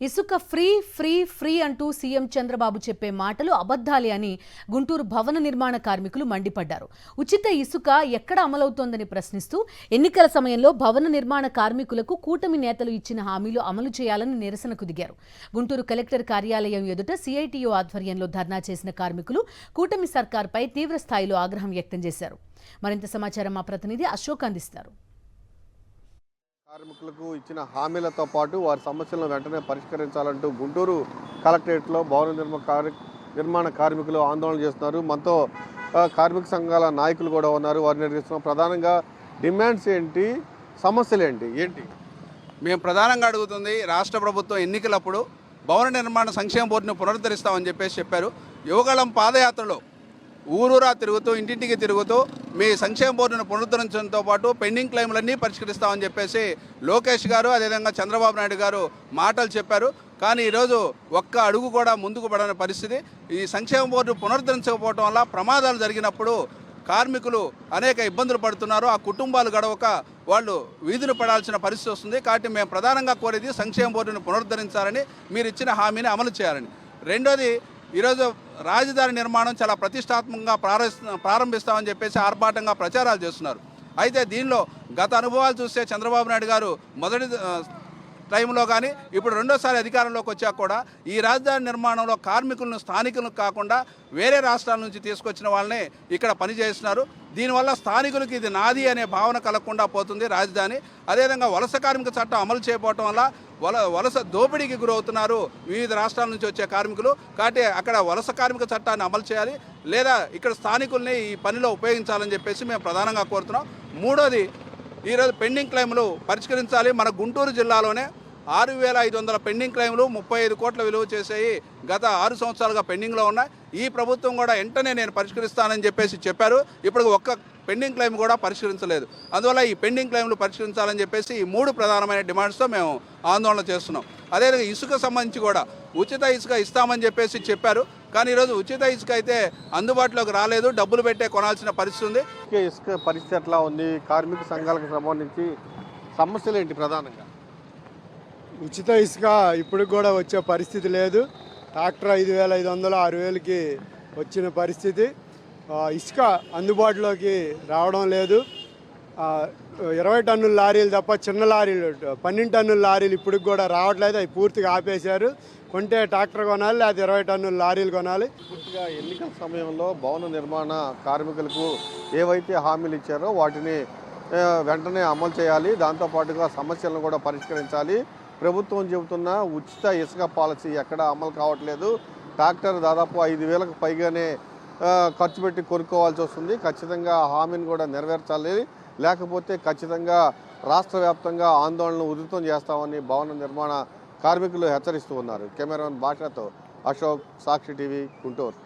ఇసుక free free free అంటూ CM Chandrababu చెప్పే మాటలు అబద్ధాలే అని గుంటూరు భవన నిర్మాణ కార్మికులు మండిపడ్డారు. ఉచిత ఇసుక ఎక్కడ అమలవుతోందని ప్రశ్నిస్తూ ఎన్నికల సమయంలో భవన నిర్మాణ కార్మికులకు కూటమి నేతలు ఇచ్చిన హామీలు అమలు చేయాలని నిరసనకు దిగారు. గుంటూరు కలెక్టర్ కార్యాలయం ఎదుట సిఐటియు ఆధ్వర్యంలో ధర్నా చేసిన కార్మికులు కూటమి సర్కార్పై తీవ్ర స్థాయిలో ఆగ్రహం వ్యక్తం చేశారు. మరింత సమాచారం మా ప్రతినిధి అశోక్ అందిస్తారు. కార్మికులకు ఇచ్చిన హామీలతో పాటు వారి సమస్యలను వెంటనే పరిష్కరించాలంటూ గుంటూరు కలెక్టరేట్లో భవన నిర్మాణ కార్మికులు ఆందోళన చేస్తున్నారు. మనతో కార్మిక సంఘాల నాయకులు కూడా ఉన్నారు. వారిని అడుగుతున్నాం. ప్రధానంగా డిమాండ్స్ ఏంటి, సమస్యలు ఏంటి? మేము ప్రధానంగా అడుగుతుంది, రాష్ట్ర ప్రభుత్వం ఎన్నికలప్పుడు భవన నిర్మాణ సంక్షేమ బోర్డును పునరుద్ధరిస్తామని చెప్పారు. యువగళం పాదయాత్రలో ఊరూరా తిరుగుతూ ఇంటింటికి తిరుగుతూ మీ సంక్షేమ బోర్డును పునరుద్ధరించడంతో పాటు పెండింగ్ క్లెయిమ్లన్నీ పరిష్కరిస్తామని చెప్పేసి లోకేష్ గారు అదేవిధంగా చంద్రబాబు నాయుడు గారు మాటలు చెప్పారు. కానీ ఈరోజు ఒక్క అడుగు కూడా ముందుకు పడని పరిస్థితి. ఈ సంక్షేమ బోర్డు పునరుద్ధరించకపోవడం వల్ల ప్రమాదాలు జరిగినప్పుడు కార్మికులు అనేక ఇబ్బందులు పడుతున్నారు. ఆ కుటుంబాలు గడవక వాళ్ళు వీధులు పడాల్సిన పరిస్థితి వస్తుంది. కాబట్టి మేము ప్రధానంగా కోరేది సంక్షేమ బోర్డును పునరుద్ధరించాలని, మీరు ఇచ్చిన హామీని అమలు చేయాలని. రెండోది, ఈరోజు రాజధాని నిర్మాణం చాలా ప్రతిష్టాత్మకంగా ప్రారంభిస్తామని చెప్పేసి ఆర్భాటంగా ప్రచారాలు చేస్తున్నారు. అయితే దీనిలో గత అనుభవాలు చూస్తే చంద్రబాబు నాయుడు గారు మొదటి టైంలో కానీ ఇప్పుడు రెండోసారి అధికారంలోకి వచ్చాక కూడా ఈ రాజధాని నిర్మాణంలో కార్మికులను స్థానికులకు కాకుండా వేరే రాష్ట్రాల నుంచి తీసుకొచ్చిన వాళ్ళని ఇక్కడ పనిచేస్తున్నారు. దీనివల్ల స్థానికులకి ఇది నాది అనే భావన కలగకుండా పోతుంది రాజధాని. అదేవిధంగా వలస కార్మిక చట్టం అమలు చేయకపోవటం వల్ల వలస దోపిడీకి గురవుతున్నారు వివిధ రాష్ట్రాల నుంచి వచ్చే కార్మికులు. కాబట్టి అక్కడ వలస కార్మిక చట్టాన్ని అమలు చేయాలి, లేదా ఇక్కడ స్థానికుల్ని ఈ పనిలో ఉపయోగించాలని చెప్పేసి మేము ప్రధానంగా కోరుతున్నాం. మూడోది, ఈరోజు పెండింగ్ క్లెయిమ్లు పరిష్కరించాలి. మన గుంటూరు జిల్లాలోనే 6,500 పెండింగ్ క్లెయిమ్లు 35 కోట్ల విలువ చేసేవి గత 6 సంవత్సరాలుగా పెండింగ్లో ఉన్నాయి. ఈ ప్రభుత్వం కూడా వెంటనే నేను పరిష్కరిస్తానని చెప్పారు. ఇప్పుడు ఒక్క పెండింగ్ క్లెయిమ్ కూడా పరిష్కరించలేదు. అందువల్ల ఈ పెండింగ్ క్లెయిమ్లు పరిష్కరించాలని చెప్పేసి ఈ 3 ప్రధానమైన డిమాండ్స్తో మేము ఆందోళన చేస్తున్నాం. అదేవిధంగా ఇసుక సంబంధించి కూడా ఉచిత ఇసుక ఇస్తామని చెప్పారు. కానీ ఈరోజు ఉచిత ఇసుక అయితే అందుబాటులోకి రాలేదు. డబ్బులు పెట్టే కొనాల్సిన పరిస్థితి ఉంది. ఇసుక పరిస్థితి ఎట్లా ఉంది? కార్మిక సంఘాలకు సంబంధించి సమస్యలు ఏంటి? ప్రధానంగా ఉచిత ఇసుక ఇప్పుడు కూడా వచ్చే పరిస్థితి లేదు. ట్రాక్టర్ 5,500 6,000కి వచ్చిన పరిస్థితి. ఇసుక అందుబాటులోకి రావడం లేదు. 20 టన్నుల లారీలు తప్ప చిన్న లారీలు 12 టన్నుల లారీలు ఇప్పటికి కూడా రావట్లేదు. అవి పూర్తిగా ఆపేశారు. కొంటే ట్రాక్టర్ కొనాలి, లేదా 20 టన్నుల లారీలు కొనాలి. పూర్తిగా ఎన్నికల సమయంలో భవన నిర్మాణ కార్మికులకు ఏవైతే హామీలు ఇచ్చారో వాటిని వెంటనే అమలు చేయాలి. దాంతోపాటుగా సమస్యలను కూడా పరిష్కరించాలి. ప్రభుత్వం చెబుతున్న ఉచిత ఇసుక పాలసీ ఎక్కడ అమలు కావట్లేదు. ట్రాక్టర్ దాదాపు 5,000కు పైగానే ఖర్చు పెట్టి కొనుక్కోవాల్సి వస్తుంది. ఖచ్చితంగా హామీని కూడా నెరవేర్చాలి, లేకపోతే ఖచ్చితంగా రాష్ట్ర వ్యాప్తంగా ఆందోళనలు ఉధృతం చేస్తామని భవన నిర్మాణ కార్మికులు హెచ్చరిస్తూ ఉన్నారు. కెమెరామెన్ భాషతో అశోక్, సాక్షి టీవీ, గుంటూరు.